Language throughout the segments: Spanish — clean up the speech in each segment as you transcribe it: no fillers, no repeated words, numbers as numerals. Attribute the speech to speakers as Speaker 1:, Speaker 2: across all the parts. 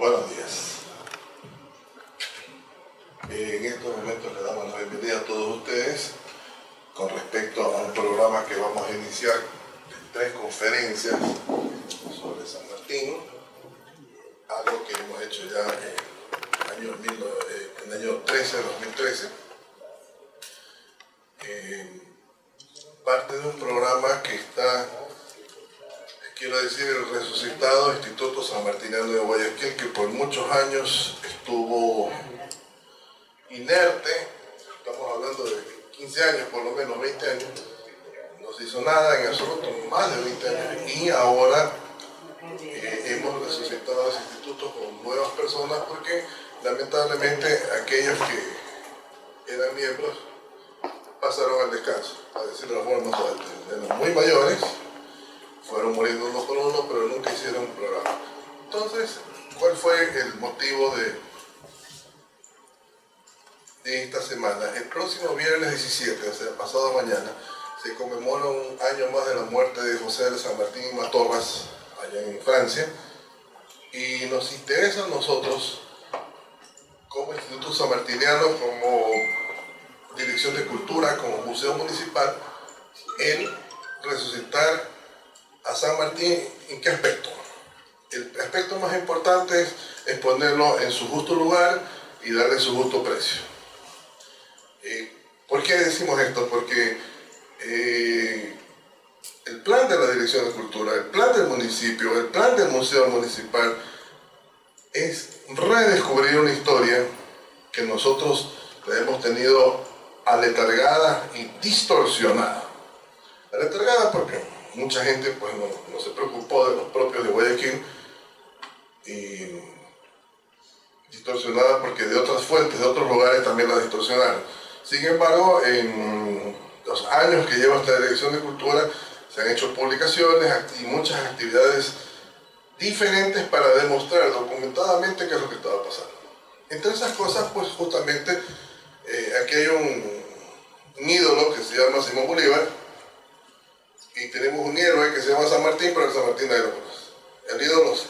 Speaker 1: Buenos días. En estos momentos le damos la bienvenida a todos ustedes con respecto a un programa que vamos a iniciar de 3 conferencias sobre San Martín, algo que hemos hecho ya en el año 2013, parte de un programa que está, quiero decir, el resucitado Instituto Sanmartiniano de Guayaquil, que por muchos años estuvo inerte. Estamos hablando de 15 años, por lo menos 20 años, no se hizo nada en absoluto, más de 20 años, y ahora hemos resucitado ese instituto con nuevas personas, porque lamentablemente aquellos que eran miembros pasaron al descanso, a decir de la forma suave, eran muy mayores, fueron muriendo uno por uno, pero nunca hicieron un programa. Entonces, ¿cuál fue el motivo de esta semana? El próximo viernes 17, o sea, pasado mañana, se conmemora un año más de la muerte de José de San Martín y Matorras, allá en Francia, y nos interesa a nosotros, como Instituto Sanmartiniano, como Dirección de Cultura, como Museo Municipal, el resucitar a San Martín. ¿En qué aspecto? El aspecto más importante es ponerlo en su justo lugar y darle su justo precio. ¿Por qué decimos esto? Porque el plan de la Dirección de Cultura, el plan del municipio, el plan del Museo Municipal es redescubrir una historia que nosotros la hemos tenido aletargada y distorsionada. Aletargada porque mucha gente pues no se preocupó de los propios de Guayaquil, y distorsionada porque de otras fuentes, de otros lugares también la distorsionaron. Sin embargo, en los años que lleva esta Dirección de Cultura se han hecho publicaciones y muchas actividades diferentes para demostrar documentadamente qué es lo que estaba pasando. Entre esas cosas, pues justamente aquí hay un ídolo que se llama Simón Bolívar, y tenemos un héroe que se llama San Martín, pero el San Martín nadie lo conoce. El ídolo sí.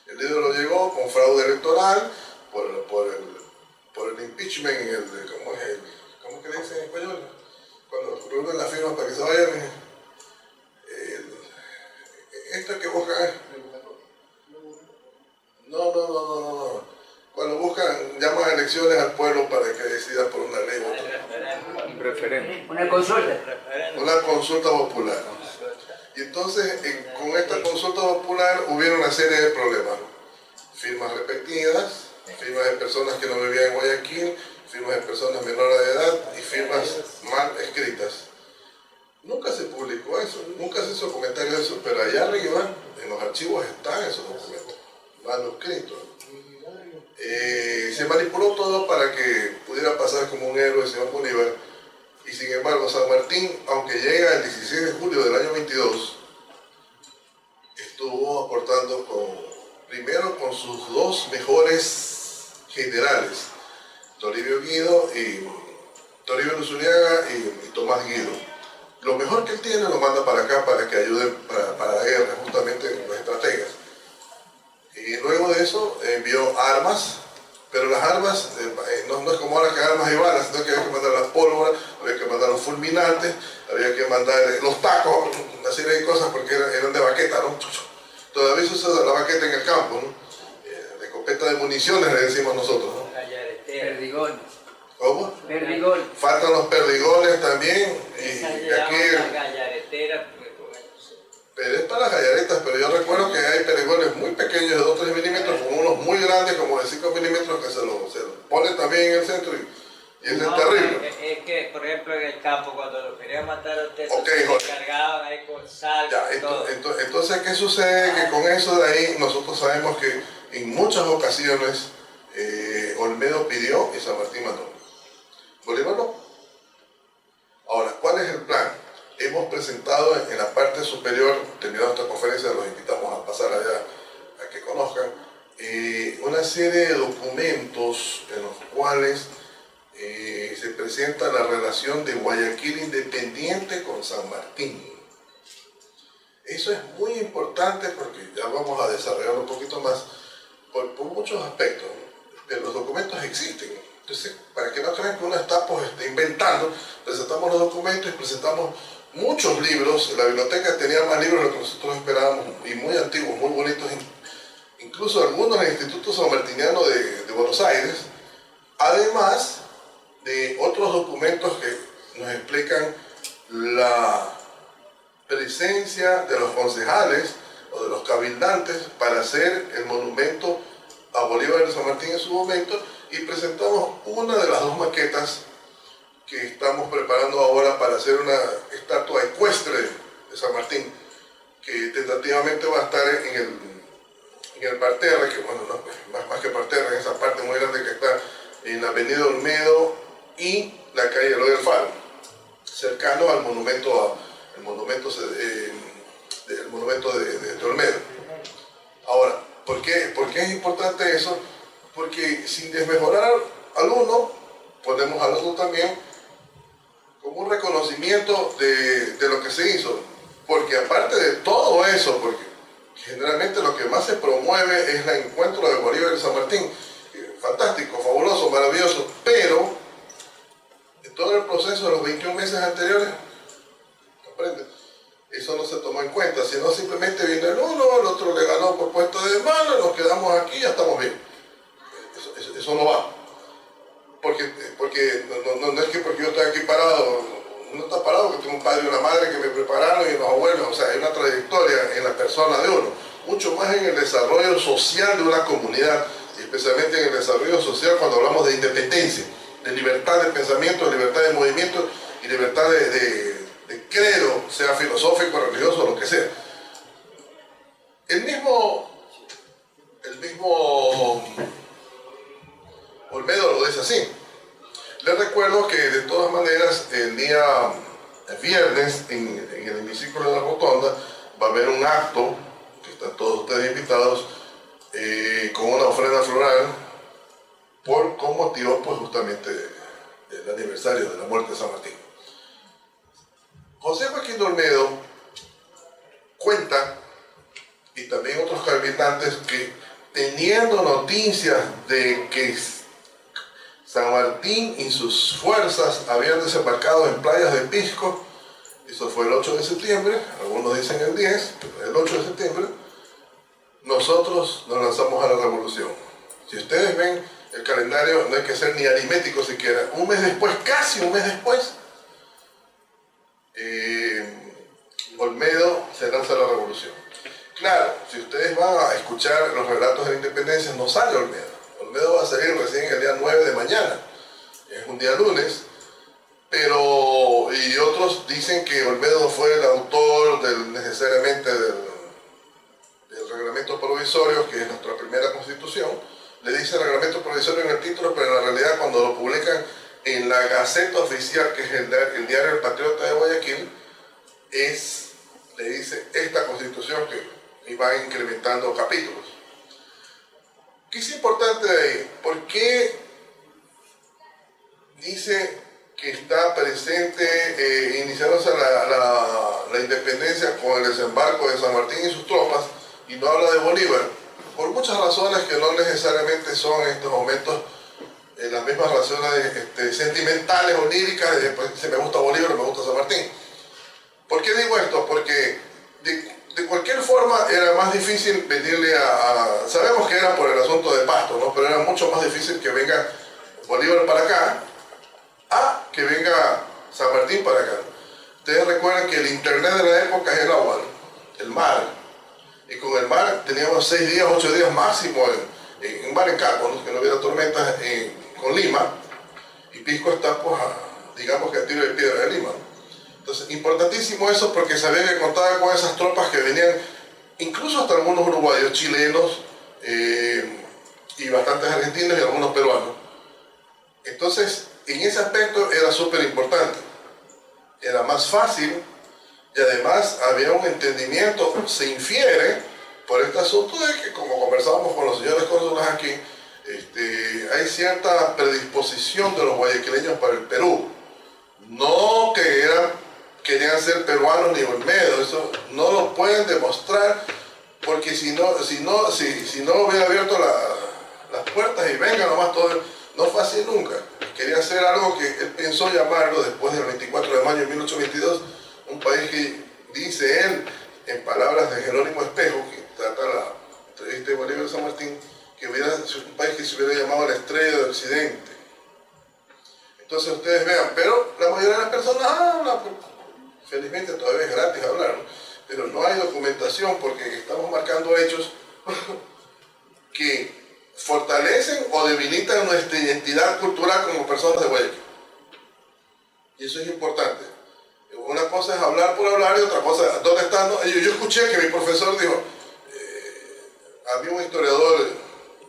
Speaker 1: El ídolo llegó con fraude electoral por el impeachment, ¿cómo que le dicen en español? Cuando reúnen las firmas para que se vayan, esto que buscan, no. Cuando buscan, llaman a elecciones al pueblo para que decida por una ley.
Speaker 2: Un referéndum.
Speaker 3: Una consulta.
Speaker 1: Una consulta popular. Y entonces, con esta consulta popular hubieron una serie de problemas. Firmas repetidas, firmas de personas que no vivían en Guayaquil, firmas de personas menores de edad y firmas mal escritas. Nunca se publicó eso, nunca se hizo comentario de eso, pero allá arriba, en los archivos están esos documentos, manuscritos. Se manipuló todo para que pudiera pasar como un héroe el señor Bolívar, y sin embargo San Martín, aunque llega el 16 de julio del año 22, estuvo aportando primero con sus 2 mejores generales, Toribio Luzuriaga y Tomás Guido. Lo mejor que él tiene lo manda para acá para que ayuden para la guerra, justamente los estrategas. Y luego de eso envió armas, pero las armas no es como ahora que armas y balas, sino que había que mandar las pólvoras, había que mandar los fulminantes, había que mandar los tacos, una serie de cosas porque eran de baqueta, ¿no? Todavía se usa la baqueta en el campo, ¿no? De escopeta de municiones le decimos nosotros, ¿no?
Speaker 3: Perdigones.
Speaker 1: ¿Cómo?
Speaker 3: Perdigones.
Speaker 1: Faltan los perdigones también, y aquí... Pero es para las gallaretas, pero yo recuerdo que hay perdigones muy pequeños de 2-3 milímetros, como unos muy grandes, como de 5 milímetros, que se lo ponen también en el centro y es terrible.
Speaker 4: Es que, por ejemplo, en el campo, cuando lo querían matar a usted,
Speaker 1: Okay,
Speaker 4: se cargaban ahí con sal y todo.
Speaker 1: Entonces, ¿qué sucede? Que con eso de ahí, nosotros sabemos que en muchas ocasiones Olmedo pidió y San Martín mandó. Bolívar no. Ahora, ¿cuál es el plan? Hemos presentado en la parte superior, terminado esta conferencia, los invitamos a pasar allá a que conozcan, una serie de documentos en los cuales se presenta la relación de Guayaquil Independiente con San Martín. Eso es muy importante porque ya vamos a desarrollar un poquito más, por muchos aspectos, ¿no? Pero los documentos existen. Entonces, para que no crean que uno está pues, inventando, presentamos los documentos y presentamos muchos libros. La biblioteca tenía más libros de lo que nosotros esperábamos y muy antiguos, muy bonitos, incluso algunos en el Instituto Sanmartiniano de Buenos Aires, además de otros documentos que nos explican la presencia de los concejales o de los cabildantes para hacer el monumento a Bolívar de San Martín en su momento, y presentamos una de las dos maquetas que estamos preparando ahora para hacer una estatua ecuestre de San Martín, que tentativamente va a estar en el parterre, que bueno, no, más que parterre, en esa parte muy grande que está en la avenida Olmedo y la calle Eloy del Faro, cercano al monumento, el monumento de Olmedo. Ahora, ¿por qué es importante eso? Porque sin desmejorar al uno, ponemos al otro también como un reconocimiento de lo que se hizo. Porque aparte de todo eso, porque generalmente lo que más se promueve es el encuentro de Bolívar y San Martín. Fantástico, fabuloso, maravilloso, pero en todo el proceso de los 21 meses anteriores, ¿comprende? Eso no se tomó en cuenta, sino simplemente vino el uno, el otro le ganó por puesto de mano, nos quedamos aquí y ya estamos bien. Eso no va. Porque no es que porque yo estoy aquí parado, uno está parado porque tengo un padre y una madre que me prepararon y unos abuelos, o sea, hay una trayectoria en la persona de uno, mucho más en el desarrollo social de una comunidad, y especialmente en el desarrollo social cuando hablamos de independencia, de libertad de pensamiento, de libertad de movimiento y libertad de credo, sea filosófico, religioso, lo que sea. El mismo Olmedo lo dice así. Les recuerdo que de todas maneras el día viernes en el hemiciclo de la Rotonda va a haber un acto, que están todos ustedes invitados, con una ofrenda floral con motivo pues justamente del aniversario de la muerte de San Martín. José Joaquín de Olmedo cuenta, y también otros cabildantes, que teniendo noticias de que San Martín y sus fuerzas habían desembarcado en playas de Pisco, eso fue el 8 de septiembre, algunos dicen el 10, pero el 8 de septiembre, nosotros nos lanzamos a la revolución. Si ustedes ven el calendario, no hay que ser ni aritmético siquiera, un mes después, casi un mes después, Olmedo se lanza a la revolución. Claro, si ustedes van a escuchar los relatos de la independencia, no sale Olmedo. Olmedo va a salir recién el día 9 de mañana, es un día lunes, y otros dicen que Olmedo fue el autor necesariamente del reglamento provisorio, que es nuestra primera constitución. Le dice reglamento provisorio en el título, pero en la realidad cuando lo publican en la Gaceta Oficial, que es el diario El Patriota de Guayaquil, le dice esta constitución que va incrementando capítulos. ¿Qué es importante de ahí? ¿Por qué dice que está presente, iniciándose la independencia con el desembarco de San Martín y sus tropas, y no habla de Bolívar? Por muchas razones que no necesariamente son en estos momentos las mismas razones sentimentales o líricas, de pues, si me gusta Bolívar o me gusta San Martín. ¿Por qué digo esto? Porque de cualquier forma era más difícil venirle sabemos que era por el asunto de Pasto, ¿no? Pero era mucho más difícil que venga Bolívar para acá a que venga San Martín para acá. Ustedes recuerdan que el internet de la época es el agua, ¿no? El mar, y con el mar teníamos 6 días, 8 días máximo en mar en Caco, ¿no? Que no hubiera tormentas con Lima, y Pisco está pues digamos que a tiro de piedra de Lima, ¿no? Entonces, importantísimo eso porque sabía que contaba con esas tropas que venían, incluso hasta algunos uruguayos, chilenos, y bastantes argentinos y algunos peruanos. Entonces, en ese aspecto era súper importante. Era más fácil y además había un entendimiento, se infiere, por este asunto de que, como conversábamos con los señores cónsules aquí, hay cierta predisposición de los guayaquileños para el Perú. No que querían ser peruanos ni Olmedo, eso no lo pueden demostrar porque si no hubiera abierto las puertas y venga nomás todo, no fue así nunca. Quería hacer algo que él pensó llamarlo después del 24 de mayo de 1822, un país que, dice él, en palabras de Jerónimo Espejo, que trata la entrevista de Bolívar de San Martín, que hubiera sido un país que se hubiera llamado la estrella de Occidente. Entonces ustedes vean, pero la mayoría de las personas hablan, felizmente todavía es gratis hablar, ¿no? Pero no hay documentación porque estamos marcando hechos que fortalecen o debilitan nuestra identidad cultural como personas de Guayaquil. Y eso es importante. Una cosa es hablar por hablar y otra cosa, ¿dónde están? Yo escuché que mi profesor dijo, había un historiador,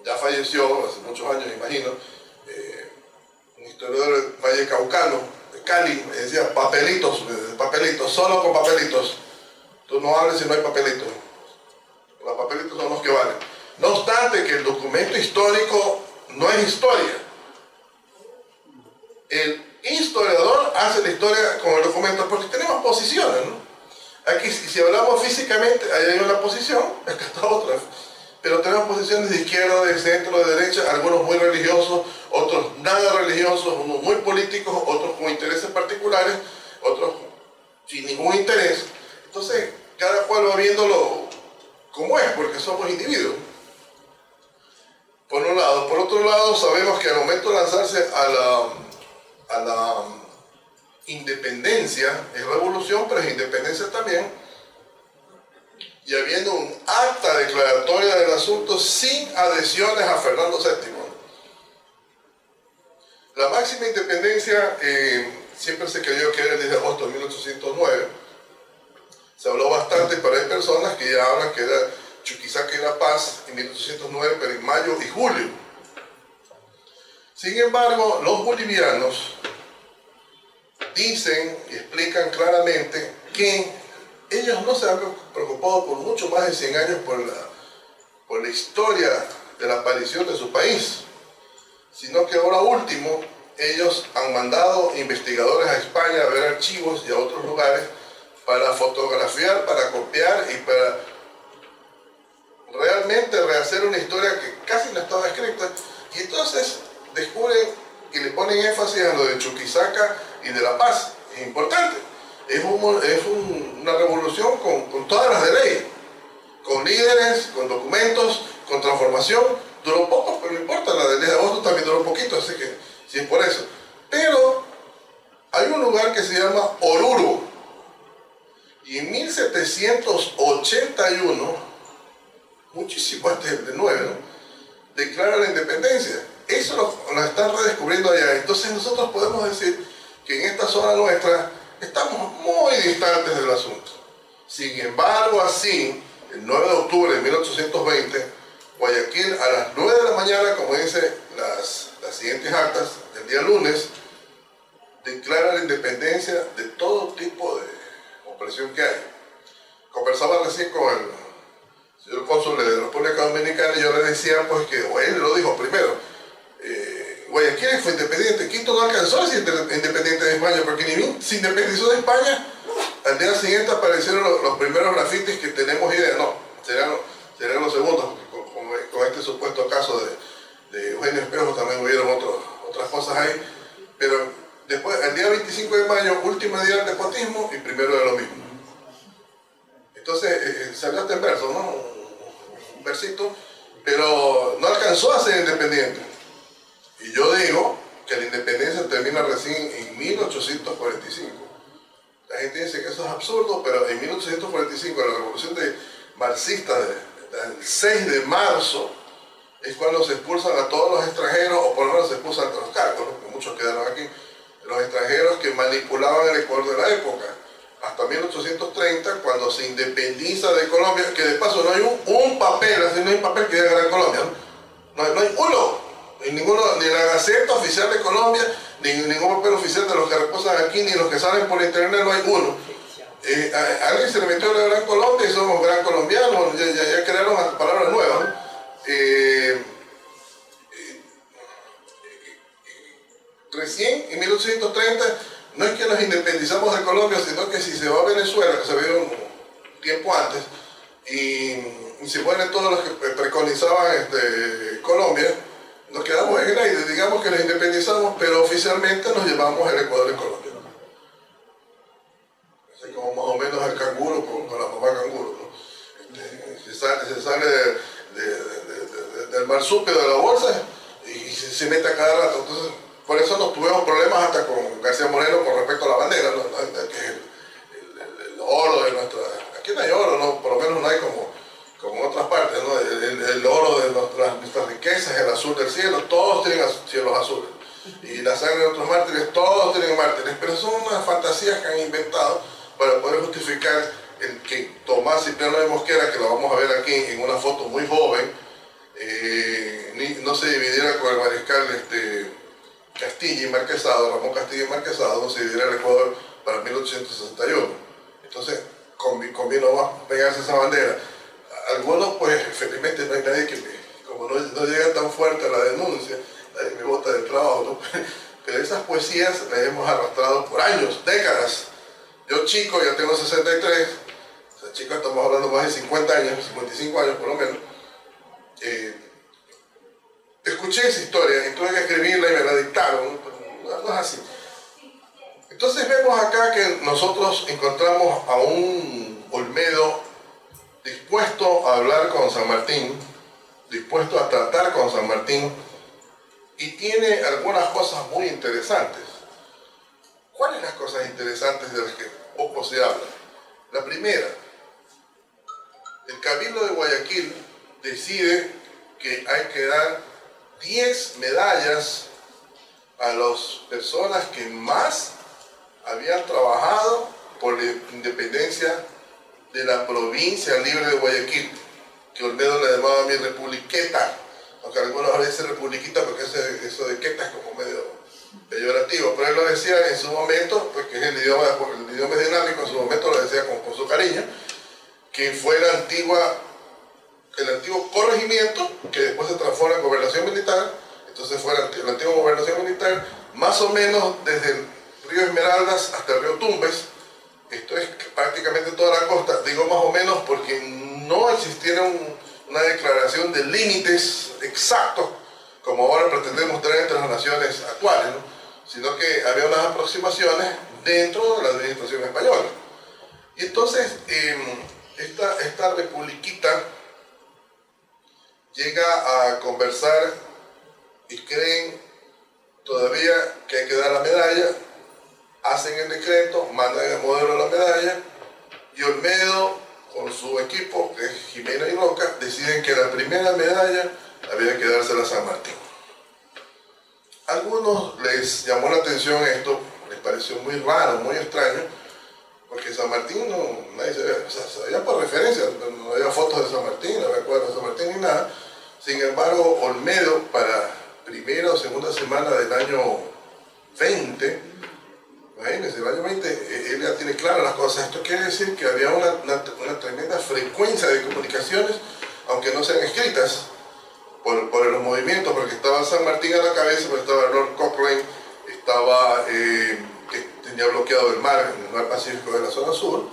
Speaker 1: ya falleció hace muchos años, imagino, un historiador vallecaucano, de Cali, me decía, papelitos, solo con papelitos. Tú no hables si no hay papelitos. Los papelitos son los que valen. No obstante que el documento histórico no es historia. El historiador hace la historia con el documento porque tenemos posiciones, ¿no? Aquí, si hablamos físicamente, ahí hay una posición, acá está otra. Pero tenemos posiciones de izquierda, de centro, de derecha, algunos muy religiosos, otros nada religiosos, unos muy políticos, otros con intereses particulares, otros sin ningún interés. Entonces, cada cual va viéndolo como es, porque somos individuos. Por un lado. Por otro lado, sabemos que al momento de lanzarse a la independencia, es revolución, pero es independencia también, y habiendo un acta declaratoria del asunto sin adhesiones a Fernando VII. La máxima independencia siempre se creyó que era el 10 de agosto de 1809. Se habló bastante, pero hay personas que ya hablan que era Chuquisaca y La Paz en 1809, pero en mayo y julio. Sin embargo, los bolivianos dicen y explican claramente que ellos no se han preocupado por mucho más de 100 años por la historia de la aparición de su país, sino que ahora último ellos han mandado investigadores a España a ver archivos y a otros lugares para fotografiar, para copiar y para realmente rehacer una historia que casi no estaba escrita. Y entonces descubren y le ponen énfasis a lo de Chuquisaca y de La Paz. Es importante. Es una revolución con todas las de ley, con líderes, con documentos, con transformación. Duró poco, pero no importa, la del 10 de agosto también duró poquito, así que sí es por eso. Pero hay un lugar que se llama Oruro, y en 1781, muchísimo antes del 9, ¿no?, declara la independencia. Eso lo están redescubriendo allá. Entonces nosotros podemos decir que en esta zona nuestra estamos muy distantes del asunto. Sin embargo, así, el 9 de octubre de 1820, Guayaquil a las 9 de la mañana, como dice las siguientes actas del día lunes, declara la independencia de todo tipo de opresión que hay. Conversaba recién con el señor cónsul de la República Dominicana y yo le decía pues que, o él lo dijo primero, Guayaquil fue independiente, Quito no alcanzó a ser independiente de España, porque ni bien se independizó de España, al día siguiente aparecieron los primeros grafitis que tenemos idea, no, serán los segundos, con este supuesto caso de Eugenio Espejo también hubieron otras cosas ahí, pero después, el día 25 de mayo, último día del despotismo y primero de lo mismo. Entonces, salió este verso, ¿no? Un versito, pero no alcanzó a ser independiente. Y yo digo que la independencia termina recién en 1845. La gente dice que eso es absurdo, pero en 1845, la revolución marxista del 6 de marzo, es cuando se expulsan a todos los extranjeros, o por lo menos se expulsan a los cargos, ¿no?, porque muchos quedaron aquí, los extranjeros que manipulaban el Ecuador de la época, hasta 1830, cuando se independiza de Colombia, que de paso no hay un papel, así no hay papel que diga Gran Colombia, no hay uno, ni en la Gaceta Oficial de Colombia, ni en ningún papel oficial de los que reposan aquí, ni los que salen por internet, no hay uno. A alguien se le metió la Gran Colombia y somos gran colombianos, ya crearon palabras nuevas, ¿no? Recién en 1830 no es que nos independizamos de Colombia, sino que si se va a Venezuela, que se vio un tiempo antes, y y se mueren todos los que preconizaban Colombia, nos quedamos en el aire, digamos que nos independizamos, pero oficialmente nos llevamos el Ecuador en Colombia. Así como más o menos el canguro con la mamá canguro, ¿no? Se sale del marsupio de la bolsa y se mete a cada rato. Entonces, por eso nos tuvimos problemas hasta con García Moreno con respecto a la bandera, ¿no? Que es el oro de nuestra... Aquí no hay oro, ¿no? Por lo menos no hay como en otras partes, ¿no? El oro de nuestras riquezas, el azul del cielo, todos tienen cielos azules. Y la sangre de otros mártires, todos tienen mártires, pero son unas fantasías que han inventado para poder justificar el que Tomás Cipriano de Mosquera, que lo vamos a ver aquí en una foto muy joven, no se dividiera con el mariscal Castilla y Marquesado, Ramón Castilla y Marquesado, no se dividiera el Ecuador para 1861. Entonces, convino más pegarse esa bandera. Algunos, pues, felizmente no hay nadie que como no llega tan fuerte a la denuncia, nadie me bota del trabajo, ¿no? Pero esas poesías las hemos arrastrado por años, décadas. Yo chico, ya tengo 63, o sea, chico, estamos hablando más de 50 años, 55 años por lo menos. Escuché esa historia y tuve que escribirla y me la dictaron, no es así. Entonces vemos acá que nosotros encontramos a un Olmedo dispuesto a hablar con San Martín, dispuesto a tratar con San Martín, y tiene algunas cosas muy interesantes. ¿Cuáles las cosas interesantes de las que poco se habla? La primera, el Cabildo de Guayaquil decide que hay que dar 10 medallas a las personas que más habían trabajado por la independencia de la provincia libre de Guayaquil, que Olmedo le llamaba mi republiqueta, aunque algunos le dicen republiquita porque eso de queta es como medio peyorativo, pero él lo decía en su momento, porque el idioma es dinámico, en su momento lo decía con su cariño, que fue el antiguo corregimiento, que después se transforma en gobernación militar. Entonces fue la antigua gobernación militar, más o menos desde el río Esmeraldas hasta el río Tumbes. Esto es prácticamente toda la costa, digo más o menos porque no existiera una declaración de límites exactos, como ahora pretendemos tener entre las naciones actuales, ¿no? Sino que había unas aproximaciones dentro de la administración española. Y entonces, esta republiquita llega a conversar y creen todavía que hay que dar la medalla, hacen el decreto, mandan el modelo de la medalla, y Olmedo con su equipo, que es Jimena y Roca, deciden que la primera medalla había que dársela a San Martín. A algunos les llamó la atención esto, les pareció muy raro, muy extraño, porque San Martín nadie se ve, o sea, se veía por referencia, no había fotos de San Martín, no había cuadros de San Martín ni nada. Sin embargo, Olmedo, para primera o segunda semana del año 20, imagínense, el año 20, él ya tiene claras las cosas. Esto quiere decir que había una tremenda frecuencia de comunicaciones, aunque no sean escritas, por los movimientos, porque estaba San Martín a la cabeza, pero estaba Lord Cochrane, estaba, que tenía bloqueado el mar Pacífico de la zona sur,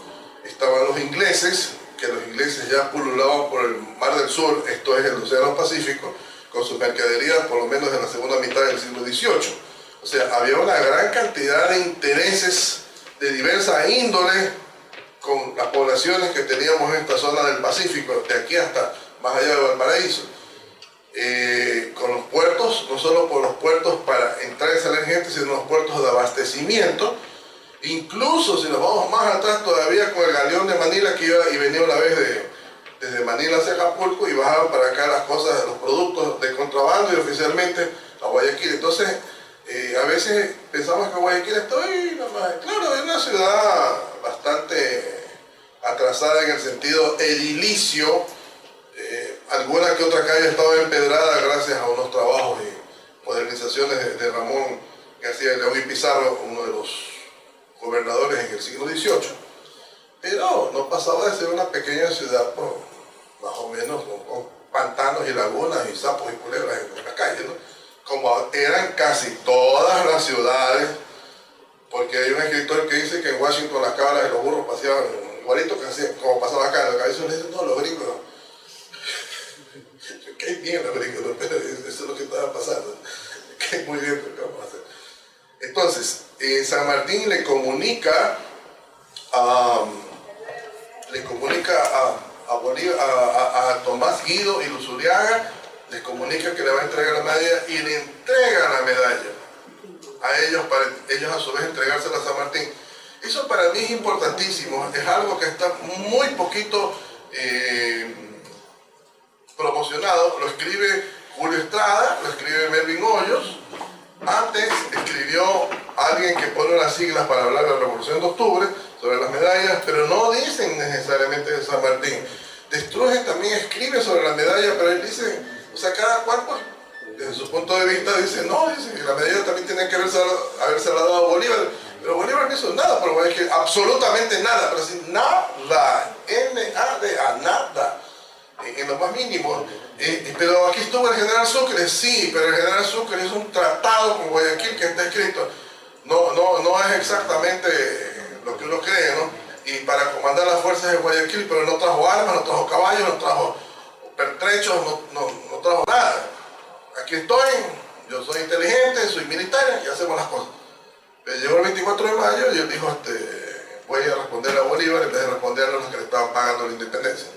Speaker 1: estaban los ingleses, que los ingleses ya pululaban por el Mar del Sur, esto es el Océano Pacífico, con sus mercaderías por lo menos en la segunda mitad del siglo XVIII. O sea, había una gran cantidad de intereses de diversa índole con las poblaciones que teníamos en esta zona del Pacífico, de aquí hasta más allá de Valparaíso. Con los puertos, no solo por los puertos para entrar y salir gente, sino los puertos de abastecimiento. Incluso si nos vamos más atrás todavía con el galeón de Manila, que iba y venía una vez desde Manila hacia Acapulco y bajaban para acá las cosas, los productos de contrabando y oficialmente a Guayaquil. Entonces, a veces pensamos que Guayaquil está ahí nomás. Claro, es una ciudad bastante atrasada en el sentido edilicio. Alguna que otra calle estaba empedrada gracias a unos trabajos y modernizaciones de Ramón García de León y Pizarro, uno de los gobernadores en el siglo XVIII. Pero no pasaba de ser una pequeña ciudad, pues, más o menos, con pantanos y lagunas y sapos y culebras en la calle, ¿no? Como eran casi todas las ciudades, porque hay un escritor que dice que en Washington las cabras y los burros paseaban igualito que así, como pasaba acá. Los cabezos le dicen, no, los gringos bien la película, pero eso es lo que estaba pasando. Que muy bien lo que vamos a hacer. Entonces, San Martín le comunica a Tomás Guido y Luzuriaga, les comunica que le va a entregar la medalla y le entrega la medalla a ellos para ellos a su vez entregársela a San Martín. Eso para mí es importantísimo, es algo que está muy poquito promocionado. Lo escribe Julio Estrada, lo escribe Melvin Hoyos. Antes escribió alguien que pone unas siglas para hablar de la Revolución de Octubre sobre las medallas, pero no dicen necesariamente de San Martín. Destrujen también escribe sobre la medalla, pero él dice, o sea, cada cual, pues, desde su punto de vista, dice, no, dice que la medalla también tiene que haberse dado a Bolívar, pero Bolívar no hizo nada por Guayaquil, absolutamente nada, pero así, nada, N-A-D-A, nada, en lo más mínimo. Pero aquí estuvo el general Sucre, sí, pero el general Sucre es un tratado con Guayaquil que está escrito, no es exactamente lo que uno cree, ¿no? Y para comandar las fuerzas de Guayaquil, pero no trajo armas, no trajo caballos, no trajo pertrechos, no trajo nada. Aquí estoy, yo soy inteligente, soy militar y hacemos las cosas. Pero llegó el 24 de mayo y él dijo, voy a responder a Bolívar en vez de responderle a los que le estaban pagando la independencia.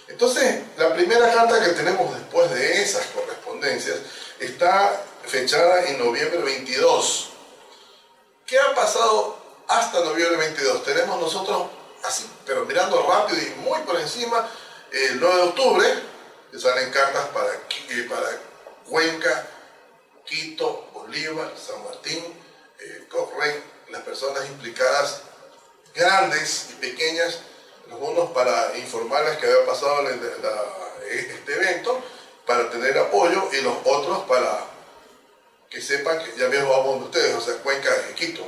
Speaker 1: Entonces, la primera carta que tenemos después de esas correspondencias está fechada en noviembre 22. ¿Qué ha pasado hasta noviembre 22? Tenemos nosotros, así, pero mirando rápido y muy por encima, el 9 de octubre, que salen cartas para Cuenca, Quito, Bolívar, San Martín, Cochrane, las personas implicadas, grandes y pequeñas, algunos para informarles que había pasado este evento, para tener apoyo, y los otros para que sepan que ya mismo vamos de ustedes, o sea, Cuenca y Quito.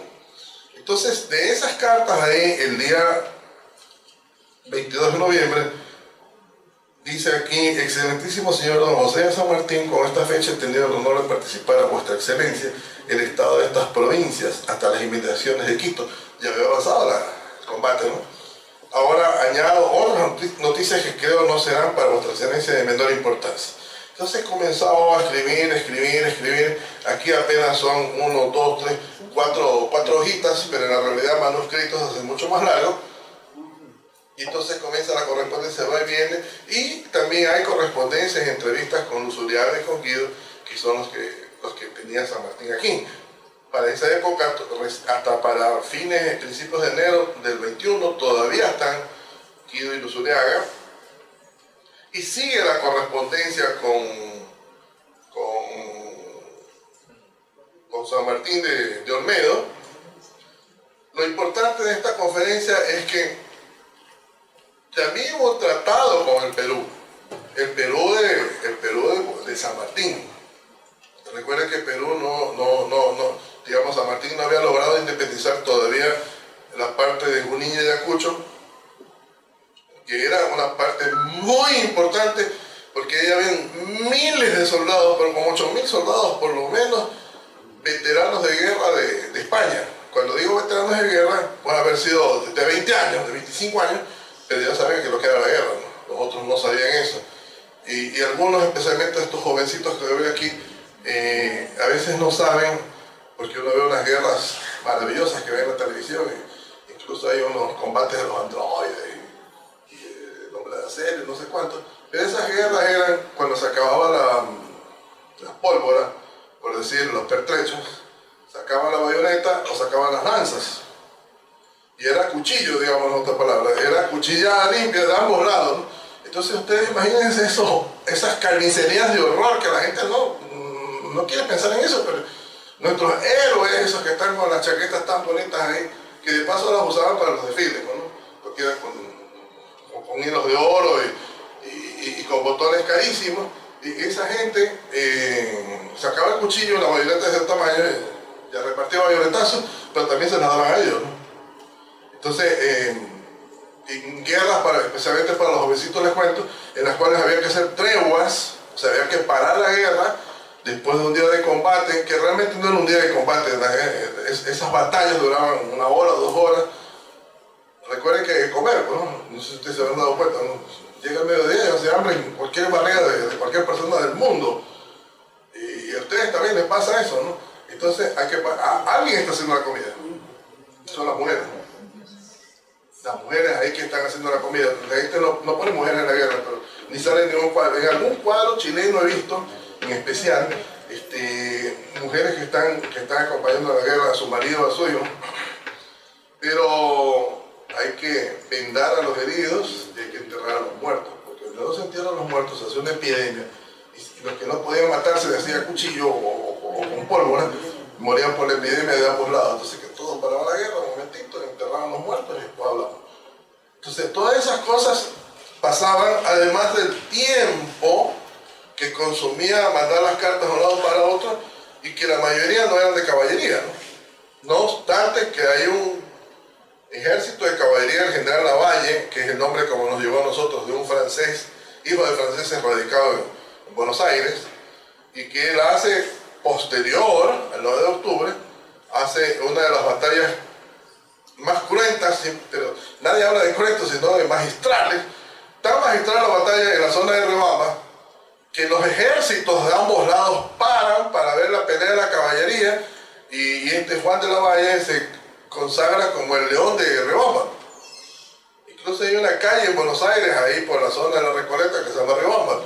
Speaker 1: Entonces, de esas cartas ahí, el día 22 de noviembre, dice aquí, excelentísimo señor don José de San Martín, con esta fecha he tenido el honor de participar a vuestra excelencia el estado de estas provincias hasta las inmediaciones de Quito. Ya había avanzado el combate, ¿no? Ahora añado otras noticias que creo no serán para vuestra excelencia de menor importancia. Entonces comenzamos a escribir. Aquí apenas son 1, 2, 3, 4 hojitas, pero en la realidad manuscritos hacen mucho más largo. Y entonces comienza la correspondencia, va y viene. Y también hay correspondencias, entrevistas con Luzuriaga y con Guido, que son los que tenía San Martín aquí. Para esa época, hasta para principios de enero del 21, todavía están Guido y Luzuriaga. Y sigue la correspondencia con San Martín de Olmedo. Lo importante de esta conferencia es que también hubo tratado con el Perú de San Martín. Recuerden que Perú digamos, San Martín no había logrado independizar todavía la parte de Junín y Ayacucho, que era una parte muy importante, porque ahí habían miles de soldados, pero como 8.000 soldados por lo menos, veteranos de guerra de España. Cuando digo veteranos de guerra, pueden haber sido de 20 años, de 25 años, pero ya saben que lo que era la guerra, ¿no? Los otros no sabían eso. Y algunos, especialmente estos jovencitos que veo aquí, a veces no saben, porque uno ve unas guerras maravillosas que ve en la televisión, incluso hay unos combates de los androides, el hombre de acero, no sé cuánto, pero esas guerras eran cuando se acababa la pólvora, por decir, los pertrechos, sacaban la bayoneta o sacaban las lanzas. Y era cuchillo, digamos en otras palabras, era cuchilla limpia de ambos lados, ¿no? Entonces ustedes imagínense esas carnicerías de horror que la gente no quiere pensar en eso, pero nuestros héroes, esos que están con las chaquetas tan bonitas ahí, que de paso las usaban para los desfiles, ¿no? Porque eran con hilos de oro y con botones carísimos, y esa gente sacaba el cuchillo, la bayoneta de ese tamaño, ya repartía bayonetazos, pero también se las daban a ellos, ¿no? Entonces, en guerras, especialmente para los jovencitos, les cuento, en las cuales había que hacer treguas, o sea, había que parar la guerra después de un día de combate, que realmente no era un día de combate, esas batallas duraban 1 hora, 2 horas. Recuerden que comer, ¿no? No sé si ustedes se han dado cuenta, ¿no? llega el mediodía y hace hambre en cualquier barriga de cualquier persona del mundo. Y a ustedes también les pasa eso, ¿no? Entonces alguien está haciendo la comida. Son las mujeres. Las mujeres ahí que están haciendo la comida. La gente no pone mujeres en la guerra, pero ni sale en ningún cuadro. En algún cuadro chileno he visto, en especial, mujeres que están acompañando a la guerra a su marido, a su hijo. Pero hay que vendar a los heridos y hay que enterrar a los muertos. Porque donde no se entierran los muertos se hace una epidemia. Y los que no podían matarse de así a cuchillo o con pólvora, morían por la epidemia de ambos lados. Entonces que todos paraban la guerra, un momentito, enterraban los muertos y después hablaban. Entonces todas esas cosas pasaban, además del tiempo que consumía mandar las cartas de un lado para otro, y que la mayoría no eran de caballería, ¿no? No obstante que hay un ejército de caballería del general Lavalle, que es el nombre como nos llegó a nosotros, de un francés, hijo de franceses radicado en Buenos Aires, y que él hace posterior al 9 de octubre, hace una de las batallas más cruentas, pero nadie habla de cruentos, sino de magistrales. Tan magistral la batalla en la zona de Riobamba, que los ejércitos de ambos lados paran para ver la pelea de la caballería, y Juan de Lavalle se consagra como el león de Riobamba. Incluso hay una calle en Buenos Aires, ahí por la zona de la Recoleta, que se llama Riobamba,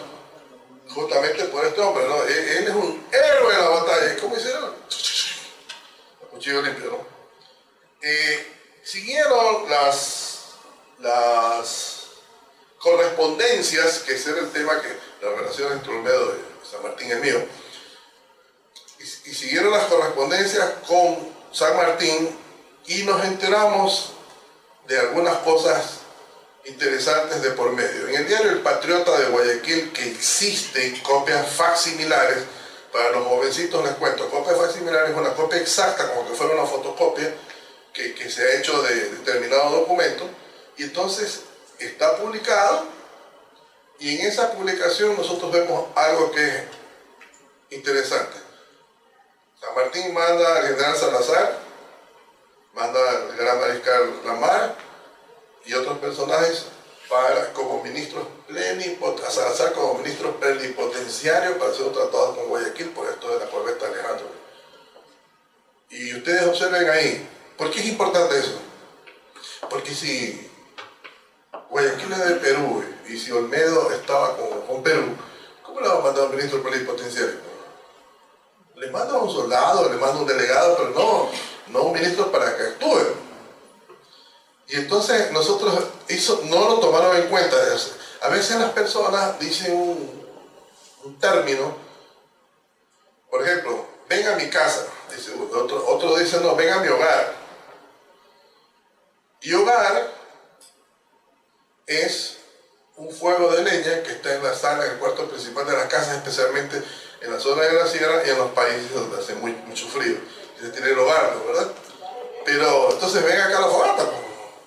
Speaker 1: justamente por este hombre, ¿no? Él es un héroe de la batalla. ¿Cómo hicieron? A cuchillo limpio, ¿no? Siguieron las correspondencias, que ese era el tema, que la relación entre Olmedo y San Martín es mío, y siguieron las correspondencias con San Martín, y nos enteramos de algunas cosas interesantes de por medio. En el diario El Patriota de Guayaquil, que existen copias facsimilares, para los jovencitos les cuento, copia facsimilar es una copia exacta, como que fuera una fotocopia, que se ha hecho de determinado documento, y entonces está publicado, y en esa publicación nosotros vemos algo que es interesante. San Martín manda al general Salazar, manda al gran mariscal Lamar y otros personajes como ministros a Salazar como ministro plenipotenciario para hacer un tratado con Guayaquil por esto de la corbeta Alejandro. Y ustedes observen ahí, ¿por qué es importante eso? Porque si Guayaquil es de Perú y si Olmedo estaba con Perú, ¿cómo le va a mandar un ministro plenipotenciario? Le manda un soldado, le manda un delegado, pero no un ministro para que actúe. Y entonces nosotros no lo tomaron en cuenta. A veces las personas dicen un término, por ejemplo, ven a mi casa, dice otro dice no, ven a mi hogar. Y hogar es un fuego de leña que está en la sala, en el cuarto principal de las casas, especialmente en la zona de la sierra y en los países donde hace mucho frío. Se tiene el hogar, ¿no? ¿Verdad? Pero entonces ven acá a la fogata,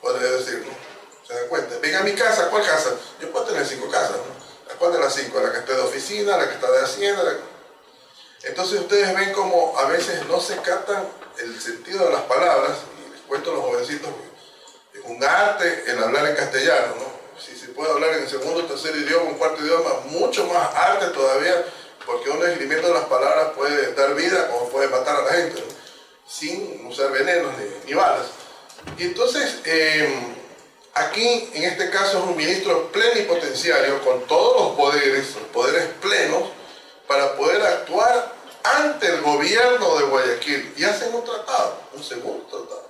Speaker 1: podría decir, ¿no? ¿Se dan cuenta? Ven a mi casa. ¿Cuál casa? Yo puedo tener 5 casas, ¿no? ¿Cuál de las 5? La que está de oficina, la que está de hacienda. Entonces ustedes ven como a veces no se captan el sentido de las palabras, y les cuento a los jovencitos, es un arte el hablar en castellano, ¿no? Si se puede hablar en el segundo o tercer idioma, un cuarto idioma, mucho más arte todavía, porque un esgrimiento de las palabras puede dar vida como puede matar a la gente, ¿no? Sin usar venenos ni balas. Y entonces, aquí en este caso es un ministro plenipotenciario con todos los poderes plenos, para poder actuar ante el gobierno de Guayaquil, y hacen un tratado, un segundo tratado.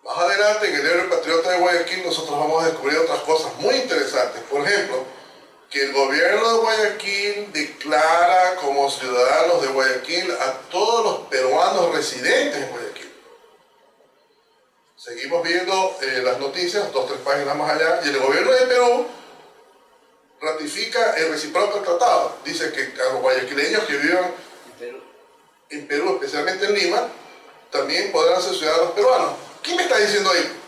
Speaker 1: Más adelante en el diario El Patriota de Guayaquil nosotros vamos a descubrir otras cosas muy interesantes. Por ejemplo, que el gobierno de Guayaquil declara como ciudadanos de Guayaquil a todos los peruanos residentes en Guayaquil. Seguimos viendo las noticias, 2 o 3 páginas más allá, y el gobierno de Perú ratifica el recíproco tratado. Dice que a los guayaquileños que vivan en Perú, especialmente en Lima, también podrán ser ciudadanos peruanos. ¿Qué me está diciendo ahí?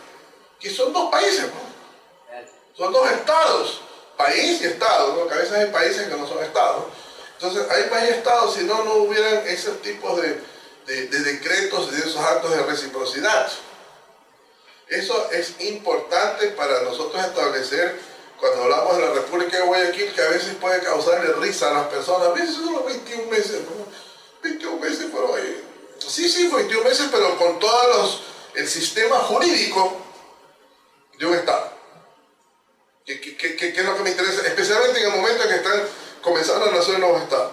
Speaker 1: Que son 2 países, ¿no? Son 2 estados, país y estado, ¿no? Que a veces hay países que no son estados. Entonces hay país y estado, si no hubieran esos tipos de decretos y de esos actos de reciprocidad. Eso es importante para nosotros establecer cuando hablamos de la República de Guayaquil, que a veces puede causarle risa a las personas, a veces son los 21 meses, ¿no? 21 meses fueron ahí. Sí, 21 meses, pero con todo el sistema jurídico de un Estado. ¿Qué es lo que me interesa? Especialmente en el momento en que están comenzando a nacer nuevos Estados.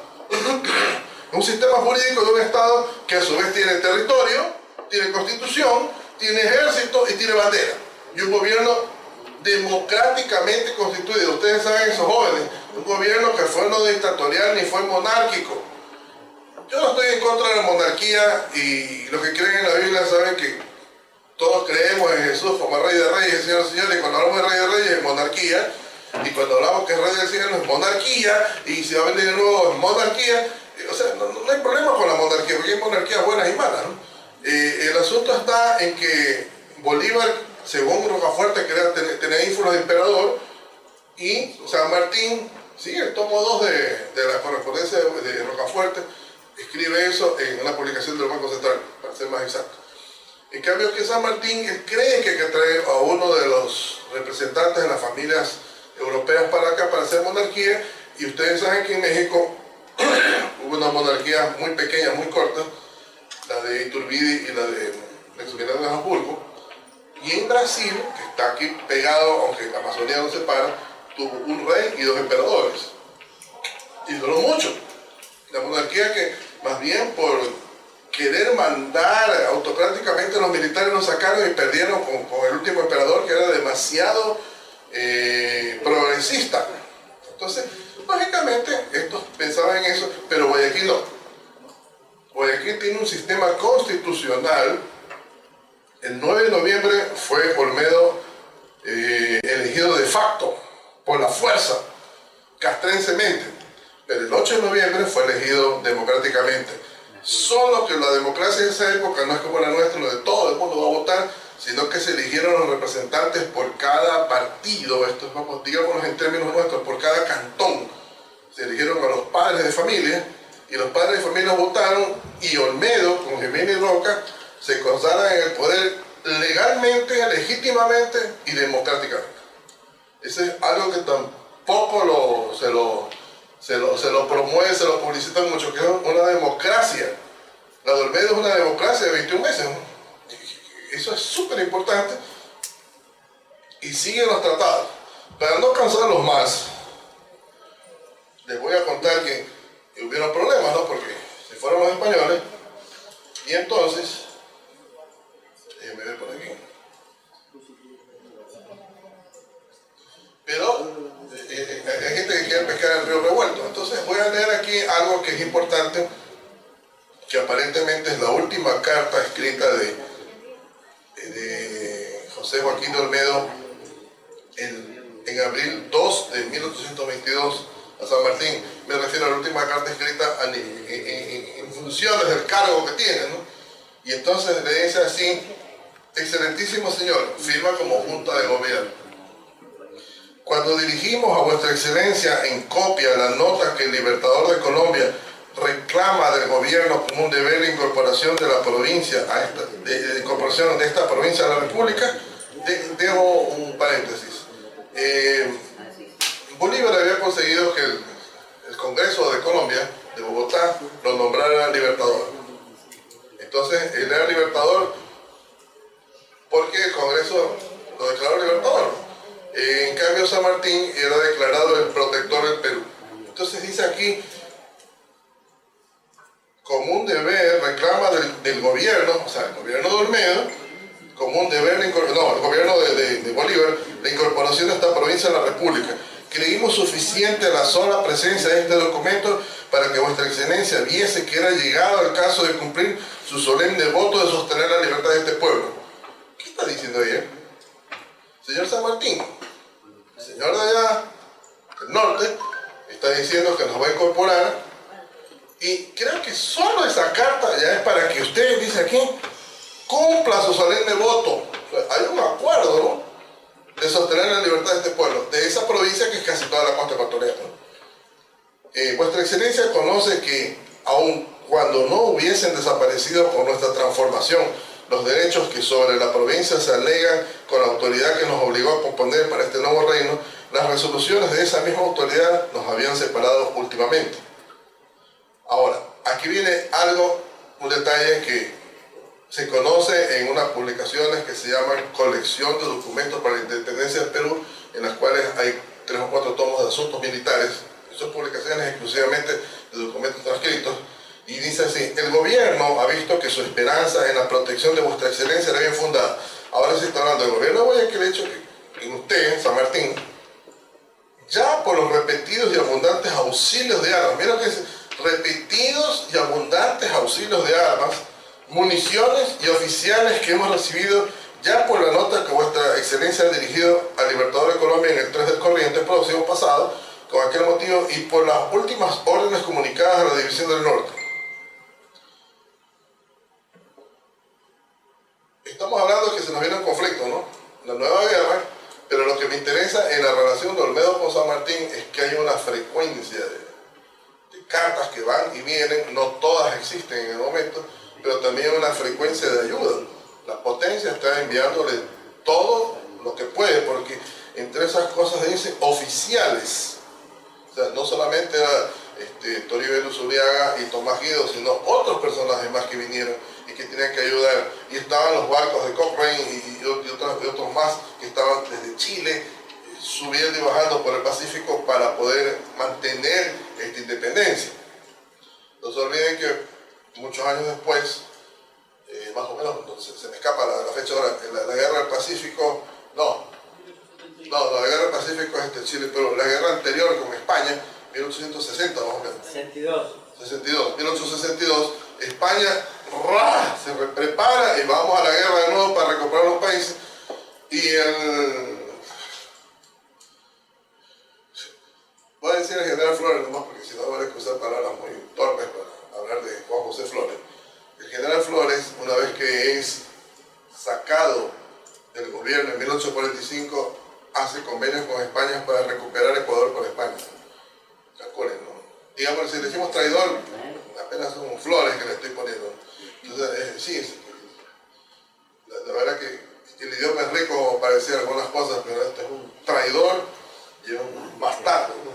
Speaker 1: Un sistema jurídico de un Estado que a su vez tiene territorio, tiene constitución, tiene ejército y tiene bandera. Y un gobierno democráticamente constituido. Ustedes saben, esos jóvenes, un gobierno que fue no dictatorial ni fue monárquico. Yo no estoy en contra de la monarquía y los que creen en la Biblia saben que todos creemos en Jesús como Rey de Reyes, Señor de Señores, y cuando hablamos de Rey de Reyes es monarquía, y cuando hablamos que es Rey del Cielo es monarquía, y si va a venir de nuevo es monarquía. O sea, no hay problema con la monarquía, porque hay monarquías buenas y malas, ¿no? El asunto está en que Bolívar, según Rocafuerte, tenía ínfulos de emperador, y San Martín, sí, el tomo 2 de la correspondencia de Rocafuerte, escribe eso en una publicación del Banco Central, para ser más exacto. En cambio, que San Martín cree que hay que traer a uno de los representantes de las familias europeas para acá para hacer monarquía, y ustedes saben que en México hubo una monarquía muy pequeña, muy corta, la de Iturbide y la de Maximiliano de Habsburgo, y en Brasil, que está aquí pegado, aunque la Amazonía no se separa, tuvo un rey y 2 emperadores, y duró mucho. La monarquía que más bien por querer mandar autocráticamente a los militares los sacaron y perdieron con el último emperador, que era demasiado progresista. Entonces, lógicamente, estos pensaban en eso, pero Guayaquil no. Guayaquil tiene un sistema constitucional. El 9 de noviembre fue Olmedo elegido de facto, por la fuerza, castrensemente. Pero el 8 de noviembre fue elegido democráticamente. Solo que la democracia de esa época no es como la nuestra, donde todo el mundo va a votar, sino que se eligieron los representantes por cada partido, esto vamos, digámoslo en términos nuestros, por cada cantón. Se eligieron a los padres de familia, y los padres de familia votaron, y Olmedo, con Jiménez y Roca, se consagran en el poder legalmente, legítimamente y democráticamente. Eso es algo que tampoco se lo promueve, se lo publicita mucho, que es una democracia. La de Olmedo es una democracia de 21 meses, ¿no? Eso es súper importante, y siguen los tratados. Para no cansarlos más, les voy a contar que hubieron problemas, ¿no? Porque se fueron los españoles, y entonces, déjenme ver por aquí. Pero hay gente que quiere pescar en el río revuelto. Entonces voy a leer aquí algo que es importante, que aparentemente es la última carta escrita de José Joaquín de Olmedo en abril 2 de 1822 a San Martín. Me refiero a la última carta escrita en funciones del cargo que tiene, ¿no? Y entonces le dice así: excelentísimo señor, firma como junta de gobierno. Cuando dirigimos a vuestra excelencia en copia la nota que el Libertador de Colombia reclama del gobierno como un deber de incorporación de la provincia de incorporación de esta provincia a la República, dejo un paréntesis. Bolívar había conseguido que el Congreso de Colombia, de Bogotá, lo nombrara Libertador. Entonces, él era Libertador porque el Congreso lo declaró Libertador. En cambio, San Martín era declarado el protector del Perú. Entonces dice aquí: como un deber, reclama del gobierno, o sea, el gobierno de Olmedo, como un deber, el gobierno de Bolívar, la incorporación de esta provincia a la República. Creímos suficiente la sola presencia de este documento para que vuestra excelencia viese que era llegado el caso de cumplir su solemne voto de sostener la libertad de este pueblo. ¿Qué está diciendo ahí? Señor San Martín, el señor de allá, del norte, está diciendo que nos va a incorporar. Y creo que solo esa carta ya es para que usted, dice aquí, cumpla su solemne voto. O sea, hay un acuerdo, ¿no?, de sostener la libertad de este pueblo, de esa provincia que es casi toda la costa ecuatoriana, ¿no? Vuestra excelencia conoce que, aun cuando no hubiesen desaparecido con nuestra transformación los derechos que sobre la provincia se alegan con la autoridad que nos obligó a componer para este nuevo reino, las resoluciones de esa misma autoridad nos habían separado últimamente. Ahora, aquí viene algo, un detalle que se conoce en unas publicaciones que se llaman Colección de Documentos para la Independencia del Perú, en las cuales hay 3 o 4 tomos de asuntos militares. Son publicaciones exclusivamente de documentos transcritos. Y dice así: el gobierno ha visto que su esperanza en la protección de vuestra excelencia era bien fundada. Ahora se está hablando del gobierno de Guayaquil, el hecho que en usted, San Martín, ya por los repetidos y abundantes auxilios de armas, mira lo que dice, repetidos y abundantes auxilios de armas, municiones y oficiales que hemos recibido ya por la nota que vuestra excelencia ha dirigido al Libertador de Colombia en el 3 del corriente próximo pasado, con aquel motivo, y por las últimas órdenes comunicadas a la División del Norte. Estamos hablando de que se nos viene un conflicto, ¿no? La nueva guerra, pero lo que me interesa en la relación de Olmedo con San Martín es que hay una frecuencia de cartas que van y vienen, no todas existen en el momento, pero también una frecuencia de ayuda. La potencia está enviándole todo lo que puede, porque entre esas cosas dice oficiales. O sea, no solamente era Toribio Luz Uriaga y Tomás Guido, sino otros personajes más que vinieron y que tenían que ayudar. Y estaban los barcos de Cochrane y otros más que estaban desde Chile, subiendo y bajando por el Pacífico para poder mantener esta independencia. No se olviden que muchos años después, más o menos, se me escapa la fecha ahora, la guerra del Pacífico, la guerra del Pacífico es Chile, pero la guerra anterior con España, 1860 más o menos. 1862, España se prepara y vamos a la guerra de nuevo para recuperar los países. Y voy a decir al general Flores nomás, porque si no voy a usar palabras muy torpes para hablar de Juan José Flores. El general Flores, una vez que es sacado del gobierno en 1845, hace convenios con España para recuperar Ecuador por España. Calculen, ¿no? Digamos, si le decimos traidor, apenas son flores que le estoy poniendo. Entonces, sí, la verdad que el idioma es rico para decir algunas cosas, pero este es un traidor y un bastardo, ¿no?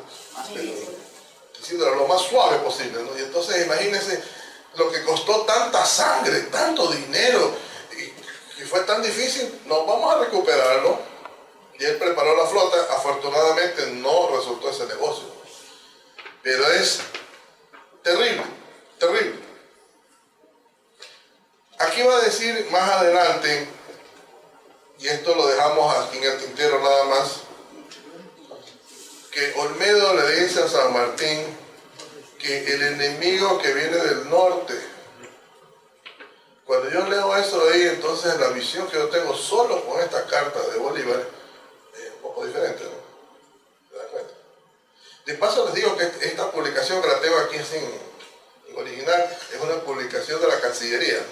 Speaker 1: Diciéndolo lo más suave posible, ¿no? Y entonces imagínense lo que costó tanta sangre, tanto dinero, y fue tan difícil. Nos vamos a recuperarlo. Y él preparó la flota. Afortunadamente no resultó ese negocio, pero es terrible, terrible. Aquí va a decir más adelante, y esto lo dejamos aquí en el tintero nada más, que Olmedo le dice a San Martín que el enemigo que viene del norte, cuando yo leo eso ahí, entonces la visión que yo tengo solo con esta carta de Bolívar es un poco diferente, ¿no? ¿Se dan cuenta? De paso les digo que esta publicación que la tengo aquí en original es una publicación de la Cancillería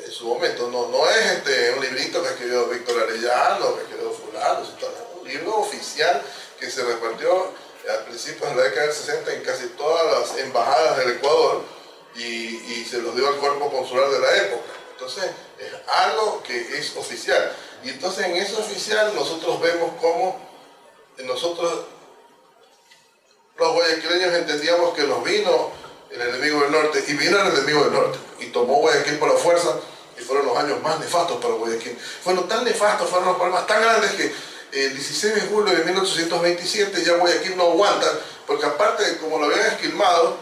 Speaker 1: en su momento. No es un librito que escribió Víctor Arellano, que escribió fulano, es un libro oficial que se repartió a principios de la década del 60 en casi todas las embajadas del Ecuador y se los dio al cuerpo consular de la época. Entonces es algo que es oficial, y entonces en eso oficial nosotros vemos cómo nosotros los guayaquileños entendíamos que nos vino el enemigo del norte, y vino el enemigo del norte y tomó Guayaquil por la fuerza, y fueron los años más nefastos para Guayaquil. Fueron tan nefastos, fueron los problemas tan grandes que el 16 de julio de 1827 ya Guayaquil no aguanta, porque aparte de como lo habían esquilmado,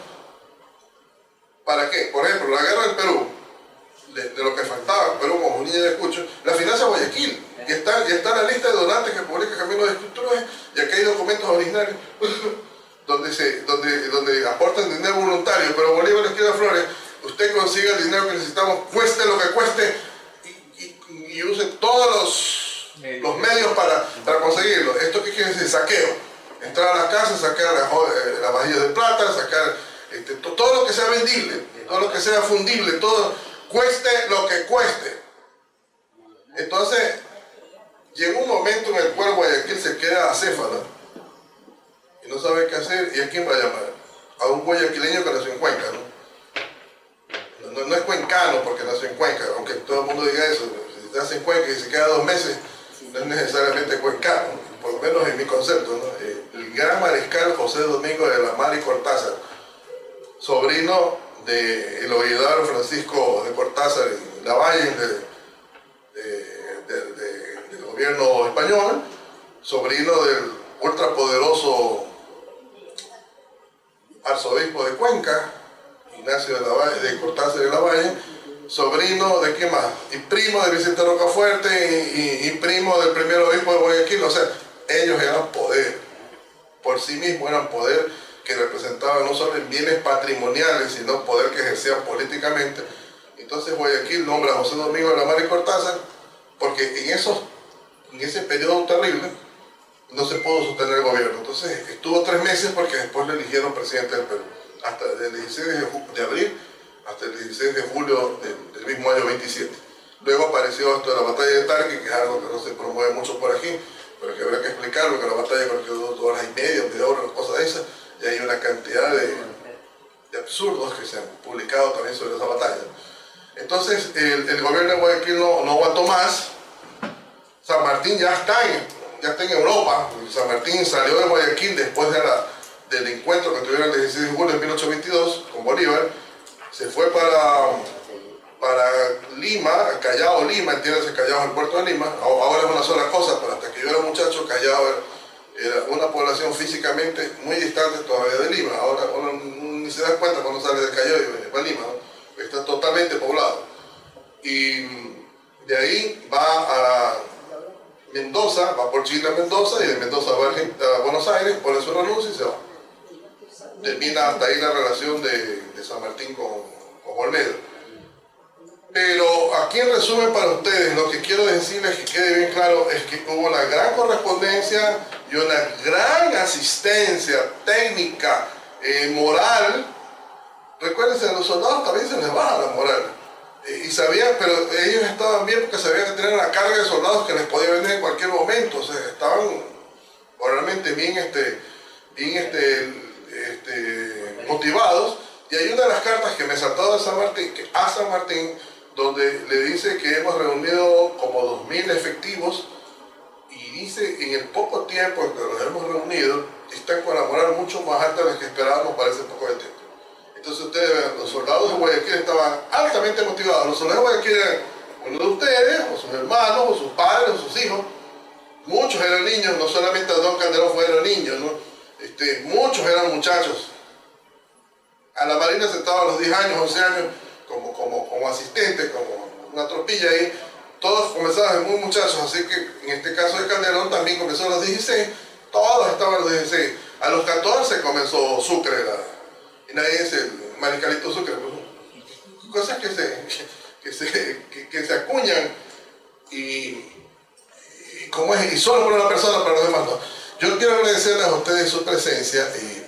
Speaker 1: ¿para qué? Por ejemplo, la guerra del Perú, de lo que faltaba Perú como Junín y Ayacucho, la financia Guayaquil, y está en la lista de donantes que publica Camino de Esculturas, y aquí hay documentos originarios donde aportan dinero voluntario, pero Bolívar les queda Flores, usted consiga el dinero que necesitamos, cueste lo que cueste, y use todos los medios para conseguirlo. ¿Esto qué quiere decir? Saqueo. Entrar a las casas, sacar las vajillas de plata, sacar todo lo que sea vendible, todo lo que sea fundible, todo, cueste lo que cueste. Entonces, llegó un momento en el cual Guayaquil se queda acéfala y no sabe qué hacer. ¿Y a quién va a llamar? A un guayaquileño que nació en Cuenca, ¿no? No es cuencano porque nació en Cuenca, aunque todo el mundo diga eso. Si se hace en Cuenca y se queda 2 meses, no es necesariamente cuencano, por lo menos en mi concepto, ¿no? El gran mariscal José Domingo de la Mar y Cortázar, sobrino del oidor Francisco de Cortázar y Lavalle del gobierno español, sobrino del ultrapoderoso arzobispo de Cuenca, Ignacio de Cortázar y Lavalle, sobrino de quién más, y primo de Vicente Rocafuerte y primo del primer obispo de Guayaquil. O sea, ellos eran poder, por sí mismos eran poder que representaban no solo en bienes patrimoniales, sino poder que ejercían políticamente. Entonces Guayaquil nombra a José Domingo de la Mar y Cortázar porque en ese periodo terrible no se pudo sostener el gobierno. Entonces estuvo 3 meses porque después lo eligieron presidente del Perú, hasta el 16 de abril hasta el 16 de julio del mismo año 27. Luego apareció esto de la batalla de Tarqui, que es algo que no se promueve mucho por aquí, pero que habrá que explicarlo, que la batalla creo que duró 2 horas y media, media hora, cosas de esas, y hay una cantidad de absurdos que se han publicado también sobre esa batalla. Entonces el gobierno de Guayaquil no aguantó más. San Martín ya está en Europa. San Martín salió de Guayaquil después del encuentro que tuvieron el 16 de julio de 1822 con Bolívar. Se fue para Lima, Callao, Lima, entiéndase, Callao es el puerto de Lima. Ahora es una sola cosa, pero hasta que yo era muchacho, Callao era una población físicamente muy distante todavía de Lima. Ahora uno ni se da cuenta cuando sale de Callao y viene para Lima, ¿no? Está totalmente poblado. Y de ahí va a Mendoza, va por Chile a Mendoza, y de Mendoza va a Buenos Aires, pone su renuncia y se va. Termina hasta ahí la relación de San Martín con Olmedo. Pero aquí en resumen para ustedes, lo que quiero decirles que quede bien claro es que hubo una gran correspondencia y una gran asistencia técnica, moral. Recuérdense, a los soldados también se les baja la moral. Y sabían, pero ellos estaban bien porque sabían que tenían una carga de soldados que les podía venir en cualquier momento. O sea, estaban realmente bien motivados. Y hay una de las cartas que me saltó de San Martín, a San Martín, donde le dice que hemos reunido como 2000 efectivos, y dice, en el poco tiempo en que los hemos reunido, están con la moral mucho más alta de la que esperábamos para ese poco de tiempo. Entonces ustedes ven, los soldados de Guayaquil estaban altamente motivados. Los soldados de Guayaquil eran uno de ustedes, o sus hermanos, o sus padres, o sus hijos. Muchos eran niños, no solamente Don Calderón fueron niños, ¿no? Muchos eran muchachos. A la Marina se estaba a los 10 años, 11 años, como asistentes, como una tropilla ahí. Todos comenzaban muy muchachos, así que en este caso de Calderón también comenzó a los 16, todos estaban a los 16. A los 14 comenzó Sucre, y nadie dice el mariscalito Sucre, pues, cosas que se acuñan y solo por una persona, para los demás no. Yo quiero agradecerles a ustedes su presencia y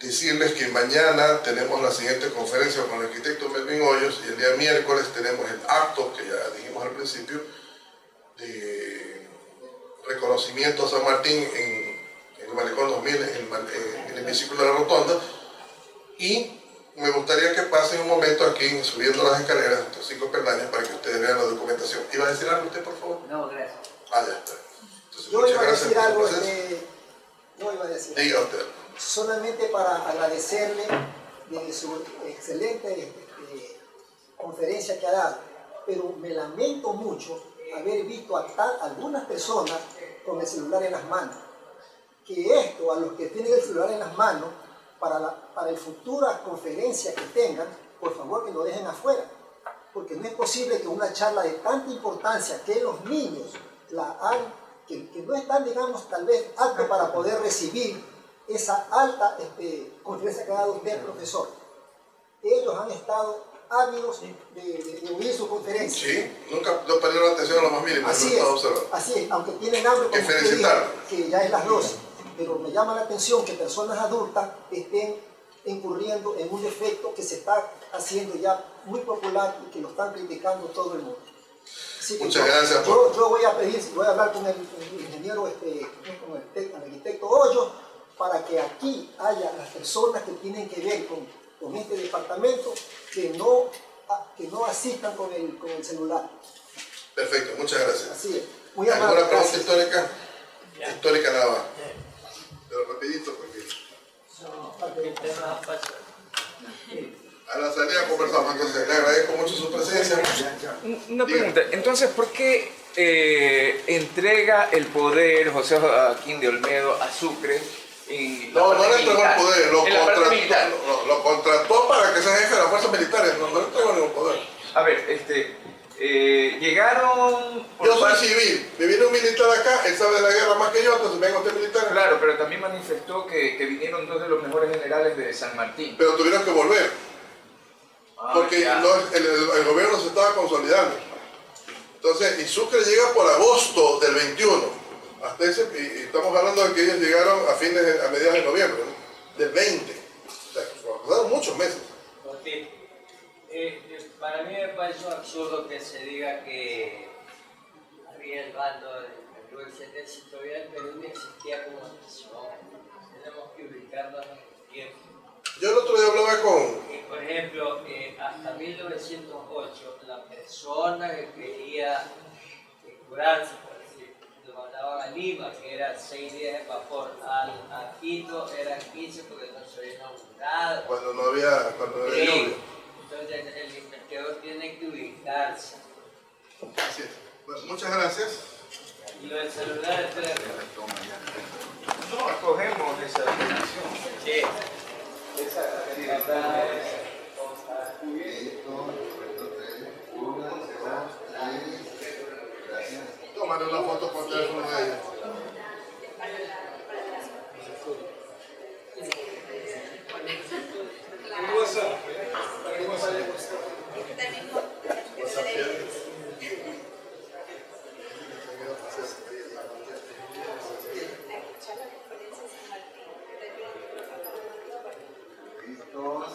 Speaker 1: decirles que mañana tenemos la siguiente conferencia con el arquitecto Melvin Hoyos, y el día miércoles tenemos el acto que ya dijimos al principio de reconocimiento a San Martín en el Malecón 2000, en el hemiciclo de la Rotonda, y me gustaría que pasen un momento aquí subiendo las escaleras, estos 5 peldaños, para que ustedes vean la documentación. ¿Iba a decir algo usted, por favor?
Speaker 3: No, gracias.
Speaker 1: Ah, ya está. Entonces,
Speaker 5: Yo iba a decir algo, no iba a decir.
Speaker 1: Diga usted.
Speaker 5: Solamente para agradecerle de su excelente conferencia que ha dado, pero me lamento mucho haber visto a algunas personas con el celular en las manos. Que esto, a los que tienen el celular en las manos, para el futuras conferencias que tengan, por favor que lo dejen afuera, porque no es posible que una charla de tanta importancia que los niños que no están, digamos, tal vez aptos para poder recibir esa alta conferencia que ha dado usted, profesor. Ellos han estado ávidos de oír su conferencia.
Speaker 1: Sí, nunca perdieron la atención a lo más mínimo.
Speaker 5: Así es, aunque tienen hambre, como usted dijo, que ya es las 12. Pero me llama la atención que personas adultas estén incurriendo en un defecto que se está haciendo ya muy popular y que lo están criticando todo el mundo. Así que
Speaker 1: muchas gracias.
Speaker 5: Yo voy a hablar con el ingeniero, con el arquitecto Hoyos, para que aquí haya las personas que tienen que ver con este departamento que no asistan con el celular.
Speaker 1: Perfecto, muchas gracias.
Speaker 5: Así es. Muy amable,
Speaker 1: ¿Alguna pregunta
Speaker 5: gracias.
Speaker 1: histórica? Histórica nada más. Pero rapidito, porque
Speaker 4: El tema pasó.
Speaker 1: a la salida conversamos. Entonces, le agradezco mucho su presencia.
Speaker 2: Una pregunta, entonces, ¿por qué entrega el poder José Joaquín de Olmedo a Sucre en la
Speaker 1: No,
Speaker 2: parte
Speaker 1: no le entregó el
Speaker 2: militar?
Speaker 1: poder,
Speaker 2: En la parte militar.
Speaker 1: lo contrató para que sea jefe de las fuerzas militares, no le entregó ningún poder.
Speaker 2: A ver, llegaron... por
Speaker 1: Yo soy
Speaker 2: parte-
Speaker 1: civil, me viene un militar acá, él sabe de la guerra más que yo, entonces venga usted militar.
Speaker 2: Claro, pero también manifestó que vinieron dos de los mejores generales de San Martín.
Speaker 1: Pero tuvieron que volver, porque
Speaker 2: ya.
Speaker 1: el gobierno se estaba consolidando. Entonces, y Sucre llega por agosto del 21, hasta ese, y estamos hablando de que ellos llegaron a mediados de noviembre, ¿no? Del 20. O sea, pasaron muchos meses.
Speaker 4: Porque, para mí me parece un absurdo que se diga que había el bando del ejército bien, pero no existía como nación. Tenemos que ubicarnos en el tiempo.
Speaker 1: Yo el otro día hablaba con...
Speaker 4: Por ejemplo, hasta 1908, la persona que quería curarse, por decir, lo mandaban a Lima, que era 6 días de vapor, a Quito eran 15 porque no se había inaugurado.
Speaker 1: cuando no había lluvia.
Speaker 4: Entonces el investigador tiene que ubicarse.
Speaker 1: Así es. Bueno, muchas gracias.
Speaker 4: Y lo del celular, espérate.
Speaker 2: No, escogemos esa definición.
Speaker 4: Sí.
Speaker 1: Tómale una foto con el teléfono de ella.
Speaker 6: Todos.